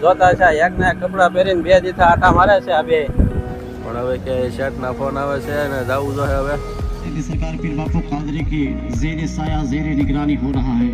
જોતા છે એક ને કપડા પહેરીને બે દીથા આટા મારે છે આ બે પણ હવે કે શેઠ ના ફોન આવે છે અને જાવું જોઈએ હવે सरकार पीर बापू कादरी की ज़ेर साया ज़ेर निगरानी हो रहा है।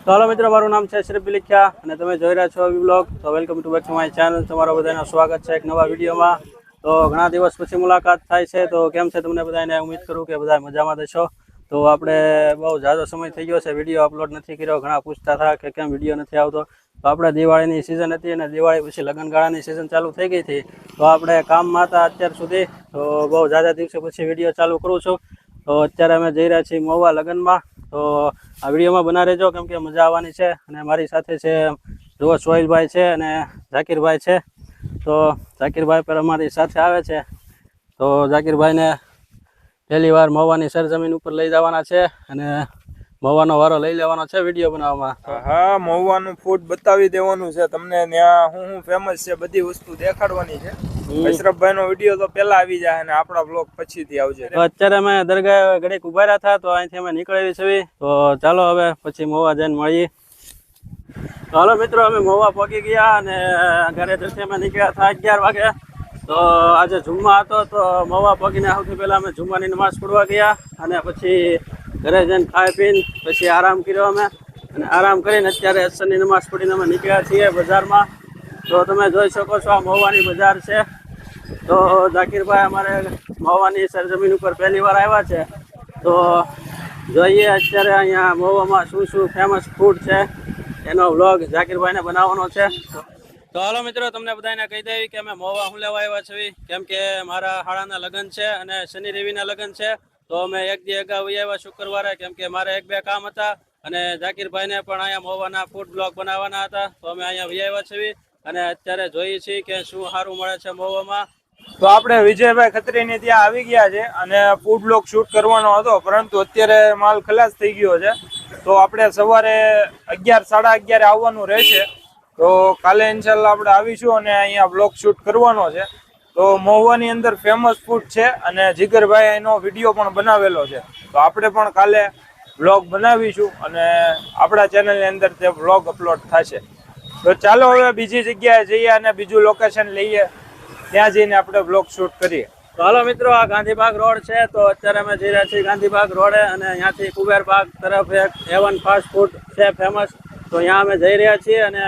તો હાલો મિત્રો, મારું નામ છે શ્રી બિલિખ્યા અને તમે જોઈ રહ્યા છો બ્લોગ. તો welcome to back to my channel. તમારા બધાનું સ્વાગત છે એક નવા વિડીયોમાં. તો ઘણા દિવસ પછી મુલાકાત થાય છે. તો કેમ છે તમને બધાને? ઉમ્મીદ કરું કે બધા મજામાં થશો. તો આપણે બહુ ઝાઝો સમય થઈ ગયો છે વિડીયો અપલોડ નથી કર્યો. ઘણા પૂછતા હતા કે કેમ વિડીયો નથી આવતો. તો આપણે દિવાળીની સિઝન હતી અને દિવાળી પછી લગ્નગાળાની સિઝન ચાલુ થઈ ગઈ હતી. તો આપણે કામમાં હતા અત્યાર સુધી. તો બહુ ઝાઝા દિવસો પછી વિડીયો ચાલુ કરું છું. તો અત્યારે અમે જઈ રહ્યા છીએ મહુવા લગ્નમાં. તો આ વિડીયોમાં બના રહેજો કેમ કે મજા આવવાની છે. અને મારી સાથે છે જુઓ સોહિલભાઈ છે અને ઝાકીરભાઈ છે. તો ઝાકીરભાઈ પર અમારી સાથે આવે છે. તો ઝાકીરભાઈને પહેલી વાર મહુવાની સરજમીન ઉપર લઈ જવાના છે અને મહુવાનો વારો લઈ લેવાનો છે વિડીયો બનાવવામાં. હા, મહુવાનું ફૂડ બતાવી દેવાનું છે તમને. ત્યાં હું ફેમસ છે બધી વસ્તુ દેખાડવાની છે. અશરફભાઈ નો વિડીયો તો પેલા આવી જાય અને આપણા બ્લોગ પછીથી આવશે. તો અત્યારે અમે દરગાહ ઘડીક ઉભા રહ્યા હતા તો અહીંથી અમે નીકળેલી છે. તો ચાલો હવે પછી મહુવા જઈને મળીએ. તો હાલો મિત્રો, અમે મહુવા પહોંચી ગયા અને ઘરે જશે અમે નીકળ્યા હતા 11 વાગે. તો આજે જુમ્મા હતો તો મહુવા પહોંચીને સૌથી પહેલા અમે જુમ્માની નમાઝ પઢવા ગયા અને પછી ઘરે જઈને ખાઈ પીને પછી આરામ કર્યો અમે. અને આરામ કરીને અત્યારે અસરની નમાઝ પઢીને અમે નીકળ્યા છીએ બજારમાં. તો તમે જોઈ શકો છો આ મહુવાની બજાર છે. તો ઝાકીરભાઈ અમારે મહુવાની સરજમીન ઉપર પહેલી વાર આવ્યા છે. તો જોઈએ અત્યારે અહીંયા મહુવામાં શું શું ફેમસ ફૂડ છે એનો વ્લોગ ઝાકીરભાઈને બનાવવાનો છે. તો હાલો મિત્રો, તમને બધાને કહી દેવી કે અમે મહુવા હું લેવા આવ્યા છીએ કેમ કે મારા હાળાના લગ્ન છે અને શનિ રવિના લગ્ન છે. તો અમે એક દી અગાઉ આવ્યા શુક્રવારે કેમ કે મારે એક બે કામ હતા અને ઝાકીરભાઈને પણ અહીંયા મહુવાના ફૂડ બ્લોગ બનાવવાના હતા. તો અમે અહીંયા આવ્યા છીએ અને અત્યારે જોઈએ છીએ કે શું સારું મળે છે મહુવામાં. તો આપણે વિજયભાઈ ખત્રીની ત્યાં આવી ગયા છે અને ફૂડ બ્લોગ શૂટ કરવાનો હતો પરંતુ અત્યારે માલ ખલાસ થઈ ગયો છે. તો આપણે સવારે 11 સાડા 11 આવવાનું રહેશે. તો કાલે ઇન્શાલ્લાહ આપણે આવીશું અને અહીંયા બ્લોગ શૂટ કરવાનો છે. તો મહુવાની અંદર ફેમસ ફૂડ છે અને જીગરભાઈ એનો વિડીયો પણ બનાવેલો છે. તો આપણે પણ કાલે બ્લોગ બનાવીશું અને આપણા ચેનલની અંદર તે બ્લોગ અપલોડ થશે. તો ચાલો હવે બીજી જગ્યાએ જઈએ અને બીજું લોકેશન લઈએ, ત્યાં જઈને આપણે બ્લોગ શૂટ કરીએ. તો હાલો મિત્રો, આ ગાંધીબાગ રોડ છે. તો અત્યારે અમે જઈ રહ્યા છીએ ગાંધીબાગ રોડે અને અહીંયાથી કુબેરબાગ તરફ એક એવન ફાસ્ટ ફૂડ છે ફેમસ. તો અહીંયા અમે જઈ રહ્યા છીએ. અને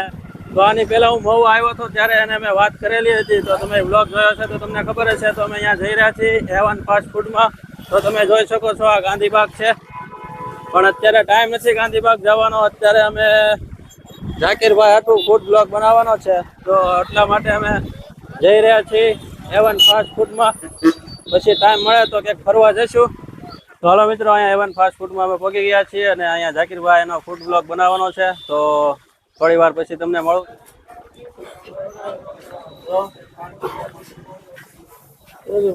તો આની પહેલાં હું મહુવા આવ્યો હતો ત્યારે એને મેં વાત કરેલી હતી. તો તમે બ્લોગ જોયો છે તો તમને ખબર હશે. તો અમે અહીંયા જઈ રહ્યા છીએ એવન ફાસ્ટ ફૂડમાં. તો તમે જોઈ શકો છો આ ગાંધીબાગ છે. પણ અત્યારે ટાઈમ નથી ગાંધીબાગ જવાનો. અત્યારે અમે ઝાકીરભાઈ હાટું ફૂડ બ્લોગ બનાવવાનો છે. તો એટલા માટે અમે જઈ રહ્યા છીએ એવન ફાસ્ટ ફૂડમાં. પછી ટાઈમ મળે તો ક્યાંક ફરવા જઈશું. તો હાલો મિત્રો, અહીંયા એવન ફાસ્ટ ફૂડમાં અમે પહોંચી ગયા છીએ અને અહીંયા ઝાકીરભાઈ એનો ફૂડ બ્લોગ બનાવવાનો છે. તો થોડી વાર પછી તમને મળું.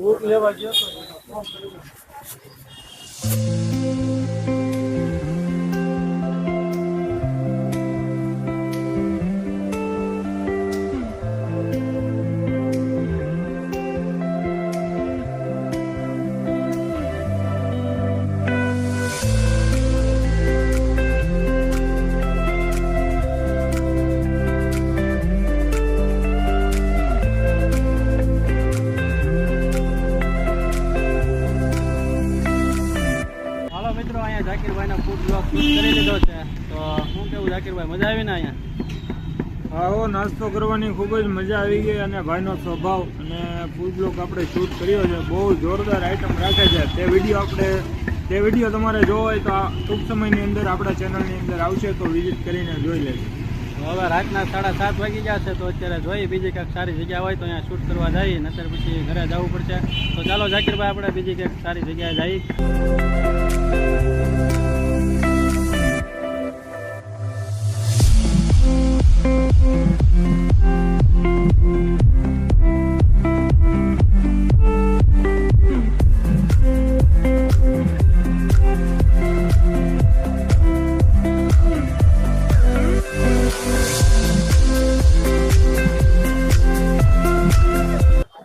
ભૂખ લેવા ગયો તો ઝાકીરભાઈનો ફૂડ બ્લોગ કરી લીધો છે. તો શું કેવું ઝાકીરભાઈ, મજા આવી ને અહીંયા? હા, નાસ્તો કરવાની ખૂબ જ મજા આવી ગઈ અને ભાઈનો સ્વભાવ અને ફૂડ બ્લોગ આપણે શૂટ કર્યો છે. બહુ જોરદાર આઈટમ રાખે છે. તે વિડીયો તમારે જોવો હોય તો ટૂંક સમયની અંદર આપણા ચેનલની અંદર આવશે. તો વિઝિટ કરીને જોઈ લેજો. હવે રાતના 7:30 વાગી ગયા છે. તો અત્યારે જોઈએ બીજી ક્યાંક સારી જગ્યા હોય તો અહીંયા શૂટ કરવા જઈએ, નતર પછી ઘરે જવું પડશે. તો ચાલો ઝાકીરભાઈ, આપણે બીજી ક્યાંક સારી જગ્યાએ જઈએ.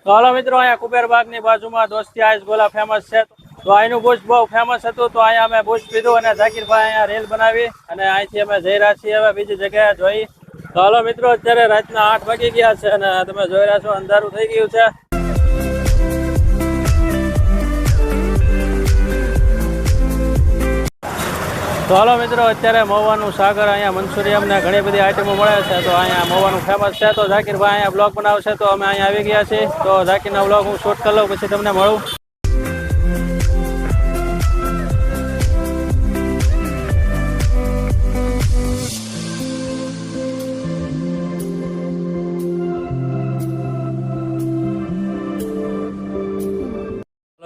તો હાલો મિત્રો, અહીંયા કુબેરબાગની બાજુમાં દોસ્તી આઈસ ગોલા ફેમસ છે. તો અહીંનું બુશ બહુ ફેમસ હતું, તો અહીંયા અમે બુશ પીધું અને ઝાકીરભાઈ અહીંયા રીલ બનાવી અને અહીંથી અમે જઈ રહ્યા છીએ હવે બીજી જગ્યાએ જોઈ. તો હાલો મિત્રો, અત્યારે રાતના 8 વાગી ગયા છે અને તમે જોઈ રહ્યા છો અંધારું થઈ ગયું છે. તો હાલો મિત્રો, અત્યારે મહુવાનું સાગર અહીંયા મંચુરિયમ ને ઘણી બધી આઈટમો મળે છે. તો અહીંયા મહુવાનું ફેમસ છે. તો ઝાકીરભાઈ અહીંયા બ્લોગ બનાવશે, તો અમે અહીંયા આવી ગયા છીએ. તો ઝાકીરના બ્લોગ હું શૂટ કરી લઉં, પછી તમને મળું.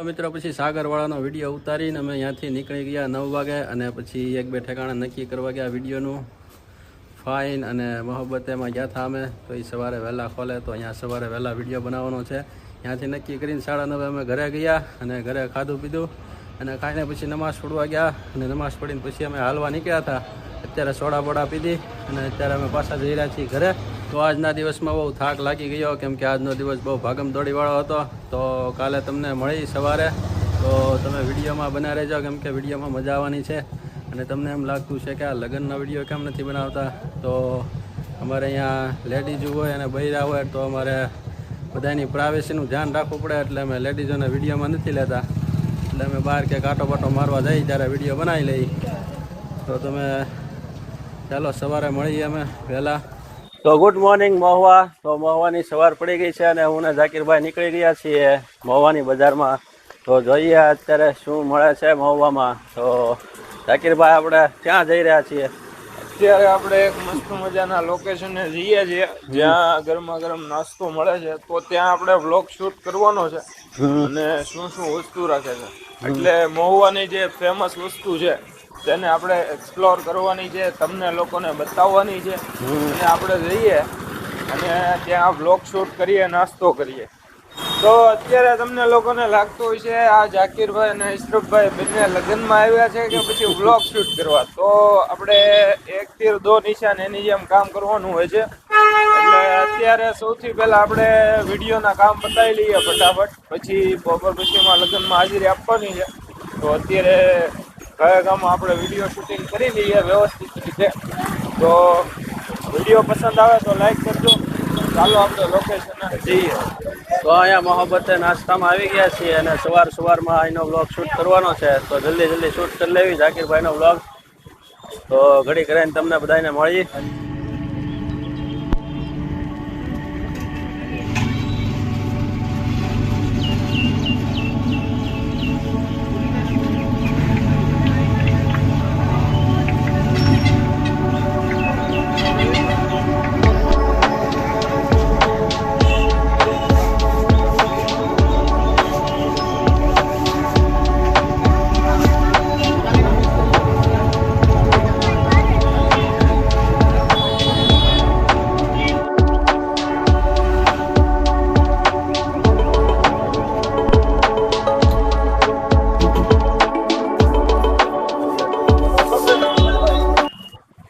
મિત્રો, પછી સાગરવાળાનો વિડીયો ઉતારીને અમે અહીંયાથી નીકળી ગયા 9 વાગે અને પછી 1-2 ઠેકાણા નક્કી કરવા ગયા વિડીયોનું. ફાઇન અને મોહબ્બતેમાં ગયા હતા અમે. તો એ સવારે વહેલા ખોલે, તો અહીંયા સવારે વહેલા વિડીયો બનાવવાનો છે. ત્યાંથી નક્કી કરીને 9:30 અમે ઘરે ગયા અને ઘરે ખાધું પીધું અને ખાઈને પછી નમાઝ પઢવા ગયા અને નમાઝ પઢીને પછી અમે હાલવા નીકળ્યા હતા. અત્યારે સોડા બોડા પીધી અને અત્યારે અમે પાછા જઈ રહ્યા છીએ ઘરે. તો આજના દિવસમાં બહુ થાક લાગી ગયો, કેમ કે આજનો દિવસ બહુ ભાગમદોડીવાળો હતો. તો કાલે તમને મળી સવારે, તો તમે વિડીયોમાં બના રહેજો, કેમ કે વિડીયોમાં મજા આવવાની છે. અને તમને એમ લાગતું છે કે આ લગ્નના વિડીયો કેમ નથી બનાવતા, તો અમારે અહીંયા લેડીઝ હોય અને બૈરા હોય, તો અમારે બધાની પ્રાઇવેસીનું ધ્યાન રાખવું પડે, એટલે અમે લેડીઝોને વિડીયોમાં નથી લેતા. એટલે અમે બહાર કે કાંટો બાટો મારવા જઈએ ત્યારે વિડીયો બનાવી લઈએ. તો તમે ચાલો સવારે મળીએ અમે વહેલા. તો ગુડ મોર્નિંગ મહુવા. તો મહુવાની સવાર પડી ગઈ છે અને હું ને ઝાકીરભાઈ નીકળી ગયા છીએ મહુવાની બજારમાં. તો જોઈએ અત્યારે શું મળે છે મહુવામાં. તો ઝાકીરભાઈ, આપણે ક્યાં જઈ રહ્યા છીએ? અત્યારે આપણે એક મસ્ત મજાના લોકેશને જઈએ છીએ જ્યાં ગરમા ગરમ નાસ્તો મળે છે. તો ત્યાં આપણે વ્લોગ શૂટ કરવાનો છે અને શું શું વસ્તુ રાખે છે, એટલે મહુવાની જે ફેમસ વસ્તુ છે તેને આપણે એક્સપ્લોર કરવાની છે, તમને લોકોને બતાવવાની છે. અને આપણે જઈએ અને ત્યાં વ્લોગ શૂટ કરીએ, નાસ્તો કરીએ. તો અત્યારે તમને લોકોને લાગતું હોય છે આ ઝાકીરભાઈ અને ઇશરફભાઈ બંને લગ્નમાં આવ્યા છે કે પછી વ્લોગ શૂટ કરવા. તો આપણે એક તીર દો નિશાન એની જેમ કામ કરવાનું હોય છે. એટલે અત્યારે સૌથી પહેલા આપણે વિડીયોના કામ બતાવી લઈએ ફટાફટ, પછી બપોર પછીમાં લગ્નમાં હાજરી આપવાની છે. તો અત્યારે કયા ગામમાં આપણે વિડીયો શૂટિંગ કરી લઈએ વ્યવસ્થિત રીતે. તો વિડીયો પસંદ આવે તો લાઈક કરજો. ચાલો આપણે લોકેશન જઈએ. તો અહીંયા મોહબ્બતે નાસ્તામાં આવી ગયા છીએ અને સવારમાં અહીંનો વ્લોગ શૂટ કરવાનો છે. તો જલ્દી શૂટ કરી લેવી ઝાકીરભાઈનો વ્લોગ. તો ઘડી કરીને તમને બધાને મળી.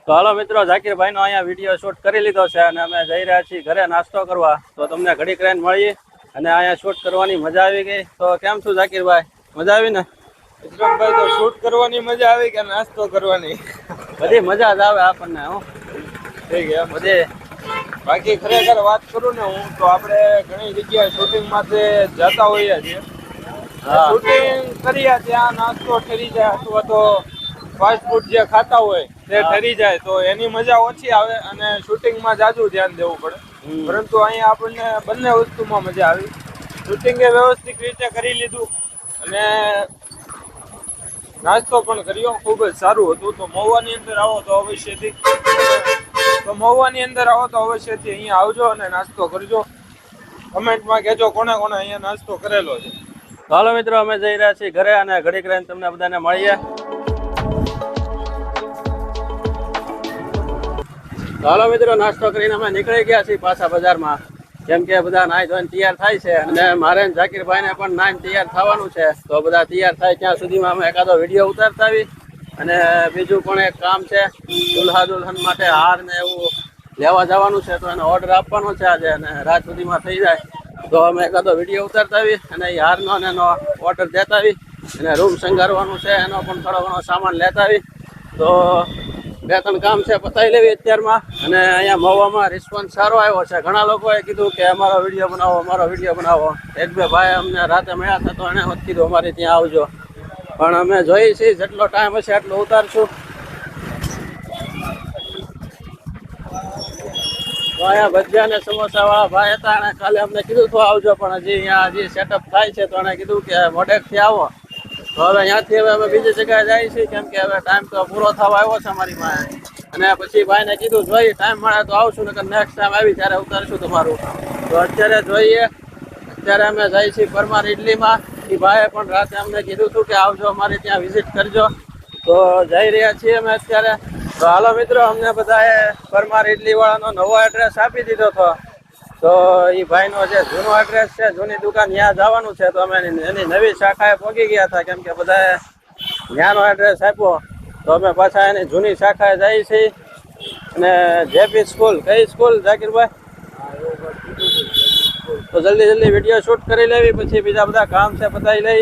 તો હાલો મિત્રો, ઝાકીરભાઈનો અહીંયા વિડીયો શૂટ કરી લીધો છે અને અમે જઈ રહ્યા છીએ ઘરે નાસ્તો કરવા. તો તમને ઘડી કરીને મળીએ અને અહીંયા શૂટ કરવાની મજા આવી ગઈ. તો કેમ છું ઝાકીરભાઈ, મજા આવી ને? ઇશરફભાઈ, તો શૂટ કરવાની મજા આવી કે નાસ્તો કરવાની? બધી મજા જ આવે આપણને. હું થઈ ગયા બધી. બાકી ખરેખર વાત કરું ને હું, તો આપણે ઘણી જગ્યાએ શૂટિંગ માટે જતા હોઈએ છીએ. શૂટિંગ કરીએ ત્યાં નાસ્તો ઠરી જાય અથવા તો ફાસ્ટ ફૂડ જે ખાતા હોય તે ઠરી જાય, તો એની મજા ઓછી આવે અને શૂટિંગમાં જાજુ ધ્યાન દેવું પડે. પરંતુ અહીંયા આપણને બંને વસ્તુમાં મજા આવી. શૂટિંગે વ્યવસ્થિત રીતે કરી લીધું અને નાસ્તો પણ કર્યો, ખૂબ જ સારું હતું. તો મહુવાની અંદર આવો તો અવશ્યથી અહીંયા આવજો અને નાસ્તો કરજો. કમેન્ટમાં કહેજો કોને કોને અહીંયા નાસ્તો કરેલો છે. હાલો મિત્રો, અમે જઈ રહ્યા છીએ ઘરે અને ઘડી કરીને તમને બધાને મળીએ. હાલો મિત્રો, નાસ્તો કરીને અમે નીકળી ગયા છીએ પાછા બજારમાં, કેમ કે બધા નાઈ ધોઈને તૈયાર થાય છે અને મારે ઝાકીરભાઈને પણ નાઈને તૈયાર થવાનું છે. તો બધા તૈયાર થાય ત્યાં સુધીમાં અમે એકાદો વિડીયો ઉતારતા આવી. અને બીજું પણ એક કામ છે, દુલ્હા દુલ્હન માટે હાર ને એવું લેવા જવાનું છે. તો એનો ઓર્ડર આપવાનો છે આજે અને રાત સુધીમાં થઈ જાય તો અમે એકાદો વિડીયો ઉતારતા આવી અને એ હારનો અને એનો ઓર્ડર દેતા આવી અને રૂમ શણગારવાનું છે એનો પણ થોડો ઘણો સામાન લેતા આવી. તો 2-3 કામ છે પતાવી લેવી અત્યારમાં. અને અહીંયા મહુવામાં રિસ્પોન્સ સારો આવ્યો છે. ઘણા લોકોએ કીધું કે અમારો વિડીયો બનાવો. 1-2 ભાઈ અમને રાતે મળ્યા હતા તો એને હોત કીધું અમારે ત્યાં આવજો. પણ અમે જોઈએ છીએ જેટલો ટાઈમ હશે એટલો ઉતારશું. તો અહીંયા ભજીયા અને સમોસા વાળા ભાઈ હતા અને કાલે અમને કીધું તો આવજો, પણ હજી સેટઅપ થાય છે તો એને કીધું કે મોડેકથી આવો. તો હવે અહીંયાથી હવે અમે બીજી જગ્યાએ જઈએ છીએ, કેમ કે હવે ટાઈમ તો પૂરો થવા આવ્યો છે અમારી પાસે. અને પછી ભાઈને કીધું જોઈએ ટાઈમ મળે તો આવશું, નકર નેક્સ્ટ ટાઈમ આવી ત્યારે ઉતારશું તમારું. તો અત્યારે જોઈએ, અત્યારે અમે જઈએ છીએ પરમાર ઇડલીમાં. એ ભાઈએ પણ રાતે અમને કીધું હતું કે આવજો અમારે ત્યાં વિઝિટ કરજો. તો જઈ રહ્યા છીએ અમે અત્યારે. તો હાલો મિત્રો, અમને બધાએ પરમાર ઇડલી વાળાનો નવો એડ્રેસ આપી દીધો હતો. તો એ ભાઈનો જે જૂનો એડ્રેસ છે, જૂની દુકાન ત્યાં જવાનું છે. તો અમે એની નવી શાખાએ પહોંચી ગયા હતા, કેમ કે બધાએ ત્યાંનો એડ્રેસ આપ્યો. તો અમે પાછા એની જૂની શાખાએ જઈએ છીએ. અને જેપી સ્કૂલ, કઈ સ્કૂલ ઝાકીરભાઈ? તો જલ્દી વિડીયો શૂટ કરી લેવી, પછી બીજા બધા કામ છે પતાવી લઈ.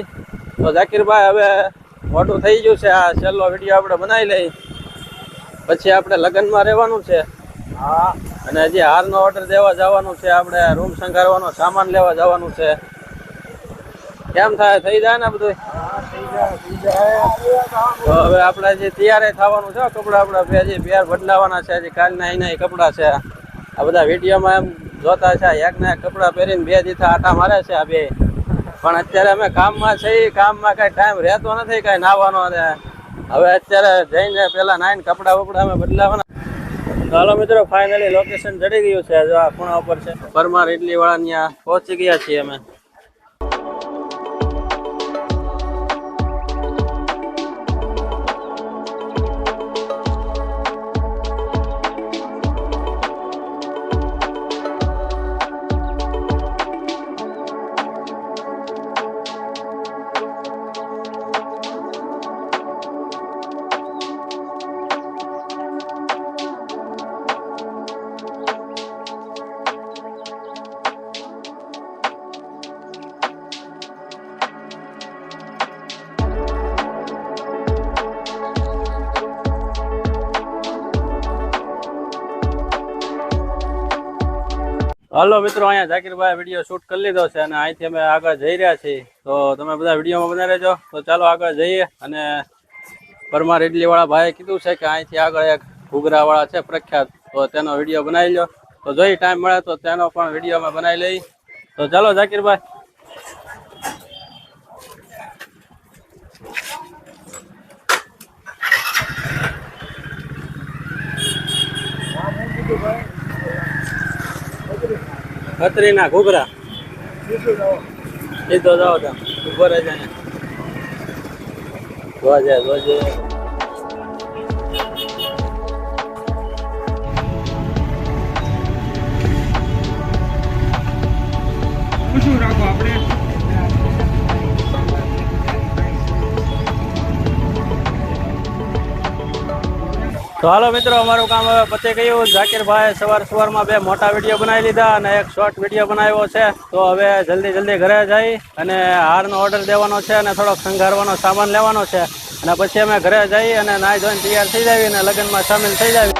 તો ઝાકીરભાઈ હવે મોટું થઈ ગયું છે, આ છેલ્લો વિડીયો આપણે બનાવી લઈ, પછી આપણે લગ્નમાં રહેવાનું છે. અને હજી હારનો ઓર્ડર દેવા જવાનું છે, આપણે રૂમ શણગારવાનો સામાન લેવા જવાનું છે. કેમ થાય? થઈ જાય ને બધું? તો હવે આપણે હજી તૈયાર થવાનું છે. કપડા આપણે હજી પેર બદલાવાના છે. હજી કાલના એના કપડા છે. આ બધા વિડીયોમાં એમ જોતા છે એકના એક કપડા પહેરીને 2 દિવસ આટા મારે છે આ બે. પણ અત્યારે અમે કામમાં છીએ, કામમાં કઈ ટાઈમ રહેતો નથી કઈ નાવાનો. હવે અત્યારે જઈને પેલા નાઈને કપડા બપડા અમે બદલાવાના. હાલો મિત્રો, ફાઇનલી લોકેશન ચડી ગયું છે. જો આ ખૂણા ઉપર છે પરમાર ઇડલી વાળા, ત્યાં પહોંચી ગયા છીએ અમે. હાલો મિત્રો, અહીંયા ઝાકીરભાઈ વિડીયો શૂટ કરી લીધો છે અને અહીંથી અમે આગળ જઈ રહ્યા છીએ. તો તમે બધા વિડીયોમાં બના રહેજો. તો ચાલો આગળ જઈએ. અને પરમાર ઇડલી વાળા ભાઈએ કીધું છે કે અહીંથી આગળ એક ઘૂઘરા વાળા છે પ્રખ્યાત, તો તેનો વિડીયો બનાવી લો. તો જોઈ ટાઈમ મળે તો તેનો પણ વિડીયો અમે બનાવી લઈ. તો ચાલો ઝાકીરભાઈ. ખત્રીના ઘૂઘરા સીધો જાઓ તમે, ઉભો રહેજો અહીંયા. જોજે શું રાખો આપણે? તો હાલો મિત્રો, અમારું કામ હવે પતી ગયું. ઝાકીરભાઈ સવારમાં 2 મોટા વિડીયો બનાવી લીધા અને એક શોર્ટ વિડીયો બનાવ્યો છે. તો હવે જલ્દી ઘરે જઈ અને હારનો ઓર્ડર દેવાનો છે અને થોડોક શણગારવાનો સામાન લેવાનો છે. અને પછી અમે ઘરે જઈ અને નાહી ધોઈને તૈયાર થઈ જાવી અને લગ્નમાં સામેલ થઈ જાવી.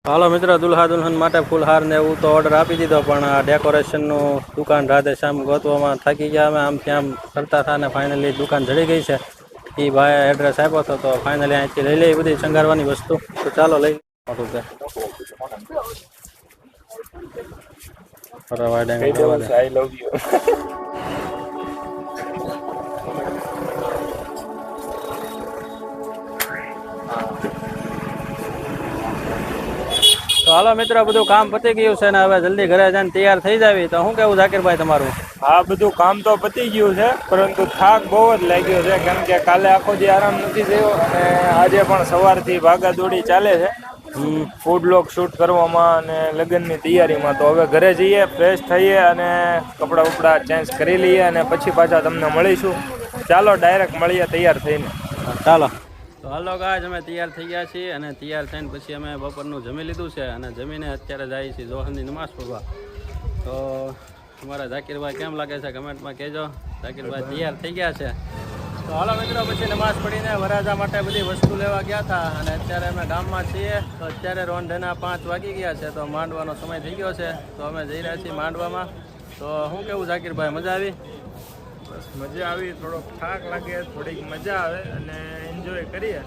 હાલો મિત્રો, દુલ્હા દુલ્હન માટે ફૂલહાર ને એવું તો ઓર્ડર આપી દીધો, પણ આ ડેકોરેશનનું દુકાન રાધે શ્યામ ગોતવામાં થાકી ગયા અમે. આમથી આમ કરતા હતા અને ફાઇનલી દુકાન જડી ગઈ છે. એ ભાઈ એડ્રેસ આપ્યો હતો, તો ફાઇનલી અહીંથી લઈ લઈ બધી શણગારવાની વસ્તુ. તો ચાલો લઈ તો હાલો મિત્રો, બધું કામ પતી ગયું છે ને હવે જલ્દી ઘરે જઈને તૈયાર થઈ જાવી. તો શું કેવું ઝાકીરભાઈ તમારું? હા, બધું કામ તો પતી ગયું છે, પરંતુ થાક બહુ જ લાગ્યો છે, કેમ કે કાલે આખો દી આરામ નથી થયો અને આજે પણ સવારથી ભાગા દોડી ચાલે છે. ફૂડ બ્લોગ શૂટ કરવામાં અને લગ્નની તૈયારીમાં. તો હવે ઘરે જઈએ, ફ્રેશ થઈએ અને કપડાં બપડા ચેન્જ કરી લઈએ અને પછી પાછા તમને મળીશું. ચાલો ડાયરેક્ટ મળીએ તૈયાર થઈને. ચાલો. તો હાલો ગાઈસ, અમે તૈયાર થઈ ગયા છીએ અને તૈયાર થઈને પછી અમે બપોરનું જમી લીધું છે અને જમીને અત્યારે જઈએ છીએ જોહરની નમાઝ પઢવા. તો તમારા ઝાકીરભાઈ કેમ લાગે છે કમેન્ટમાં કહેજો. ઝાકીરભાઈ તૈયાર થઈ ગયા છે. તો હાલો મિત્રો, પછી નમાઝ પડીને વરાજા માટે બધી વસ્તુ લેવા ગયા હતા અને અત્યારે અમે ગામમાં છીએ. તો અત્યારે રોંઢેના 5 વાગી ગયા છે, તો માંડવાનો સમય થઈ ગયો છે. તો અમે જઈ રહ્યા છીએ માંડવામાં. તો શું કેવું ઝાકીરભાઈ, મજા આવી? બસ મજા આવી, થોડોક થાક લાગે, થોડીક મજા આવે અને એન્જોય કરીએ.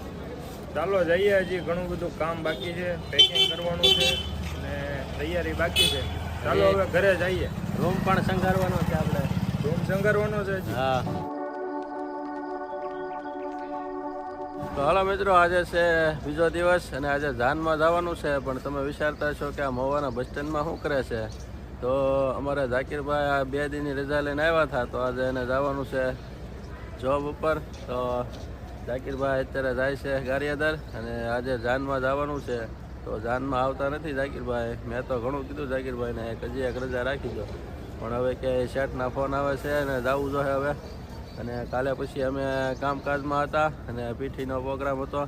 ચાલો જઈએ, હજી ઘણું બધું કામ બાકી છે, પેકિંગ કરવાનું છે અને તૈયારી બાકી છે. ચાલો હવે ઘરે જઈએ. રૂમ પણ શણગારવાનો છે આપણે. રૂમ શણગારવાનો છે હજી. હા. તો હાલો મિત્રો, આજે છે બીજો દિવસ અને આજે જાનમાં જવાનું છે. પણ તમે વિચારતા છો કે આ મહુવાના બસ સ્ટેન્ડમાં શું કરે છે? તો અમારા ઝાકીરભાઈ આ 2 દિનની રજા લઈને આવ્યા હતા, તો આજે એને જવાનું છે જોબ ઉપર. તો ઝાકીરભાઈ અત્યારે જાય છે ગારિયાદર અને આજે જાનમાં જવાનું છે. તો જાનમાં આવતા નથી ઝાકીરભાઈ. મેં તો ઘણું કીધું ઝાકીરભાઈને હજી એક રજા રાખી દો, પણ હવે કે શેઠના ફોન આવે છે અને જવું જોઈએ હવે. અને કાલે પછી અમે કામકાજમાં હતા અને પીઠીનો પ્રોગ્રામ હતો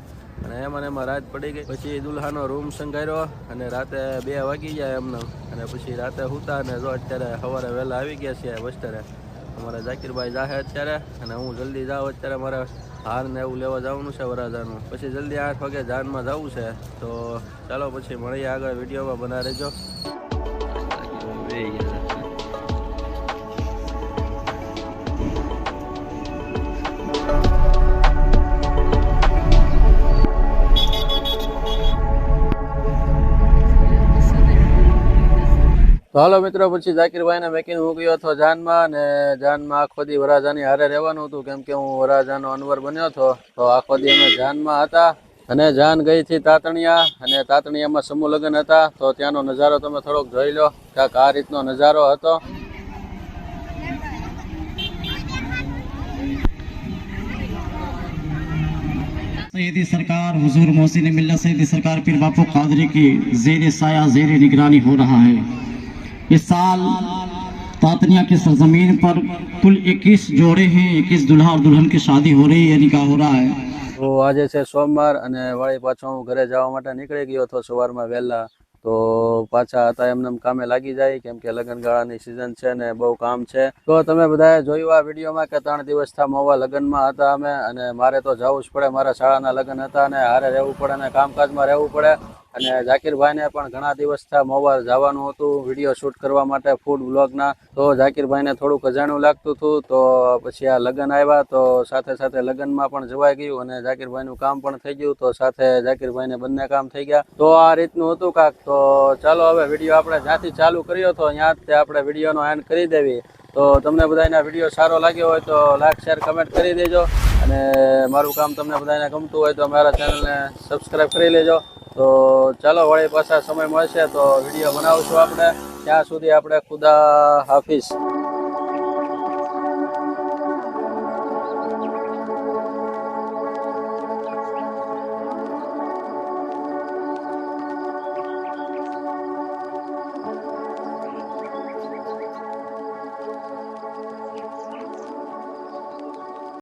અને એમાં રાત પડી ગઈ. પછી દુલ્હાનો રૂમ શણગાર્યો અને રાતે 2 વાગી ગયા એમને. અને પછી રાતે સૂતા અને જો અત્યારે સવારે વહેલા આવી ગયા છીએ બસ સ્ટેન્ડે. અમારા ઝાકીરભાઈ જાહે અત્યારે અને હું જલ્દી જાઉં. અત્યારે મારે હાર ને એવું લેવા જવાનું છે વરાજાનું. પછી જલ્દી 8 વાગે જાનમાં જવું છે. તો ચાલો પછી મળીએ આગળ વિડીયોમાં, બના રહેજો. તો હાલો મિત્રો, પછી ઝાકીરભાઈને મેકીને હું ગયો હતો જાનમાં અને જાનમાં આખો દી વરાજાની હારે રહેવાનું હતું, કેમ કે હું વરાજાનો અનવર બન્યો હતો. તો આખો દી અમે જાનમાં હતા અને જાન ગઈ હતી તાતણિયા અને તાતણિયામાં સમૂહ લગ્ન હતા. તો ત્યાંનો નજારો તમે થોડોક જોઈ લો, કાંઈક આ રીતનો નજારો હતો. सैयदी सरकार हुजूर मोहसिन मिल्लत सैयदी सरकार पीर बापू कादरी की ज़ेर साया ज़ेर निगरानी हो रहा है. इस साल तातनिया की सरजमीन पर कुल 21 जोड़े हैं. 21 दुल्हा और दुल्हन की शादी हो रही है, निकाह हो रहा है. તો આજે છે સોમવાર અને વળી પાછો હું ઘરે જવા માટે નીકળી ગયો હતો સવારમાં વહેલા. તો પાછા હતા એમને કામે લાગી જાય, કેમ કે લગ્નગાળાની સિઝન છે ને બહુ કામ છે. તો તમે બધાએ જોયું આ વિડીયોમાં કે 3 દિવસથી મહુવા લગ્નમાં હતા અમે અને મારે તો જવું જ પડે. મારા શાળાના લગ્ન હતા અને હારે રહેવું પડે અને કામકાજમાં રહેવું પડે. અને ઝાકીરભાઈને પણ ઘણા દિવસથી મહુવા જવાનું હતું વિડીયો શૂટ કરવા માટે ફૂડ બ્લોગના. તો ઝાકીરભાઈને થોડુંક અજાણ્યું લાગતું હતું. તો પછી આ લગ્ન આવ્યા તો સાથે સાથે લગ્નમાં પણ જવાઈ ગયું અને ઝાકીરભાઈનું કામ પણ થઈ ગયું. તો સાથે ઝાકીરભાઈને બંને કામ થઈ ગયા. તો આ રીતનું હતું કાક. તો ચાલો હવે વિડીયો આપણે જ્યાંથી ચાલુ કર્યો હતો ત્યાંથી આપણે વિડીયોનો એન્ડ કરી દેવી. તો તમને બધાને વિડીયો સારો લાગ્યો હોય તો લાઈક શેર કમેન્ટ કરી દેજો અને મારું કામ તમને બધાને ગમતું હોય તો મારા ચેનલને સબસ્ક્રાઈબ કરી લેજો. તો ચાલો વળી પાછા સમય મળશે તો વિડીયો બનાવશું આપણે. ત્યાં સુધી આપણે ખુદા હાફિઝ.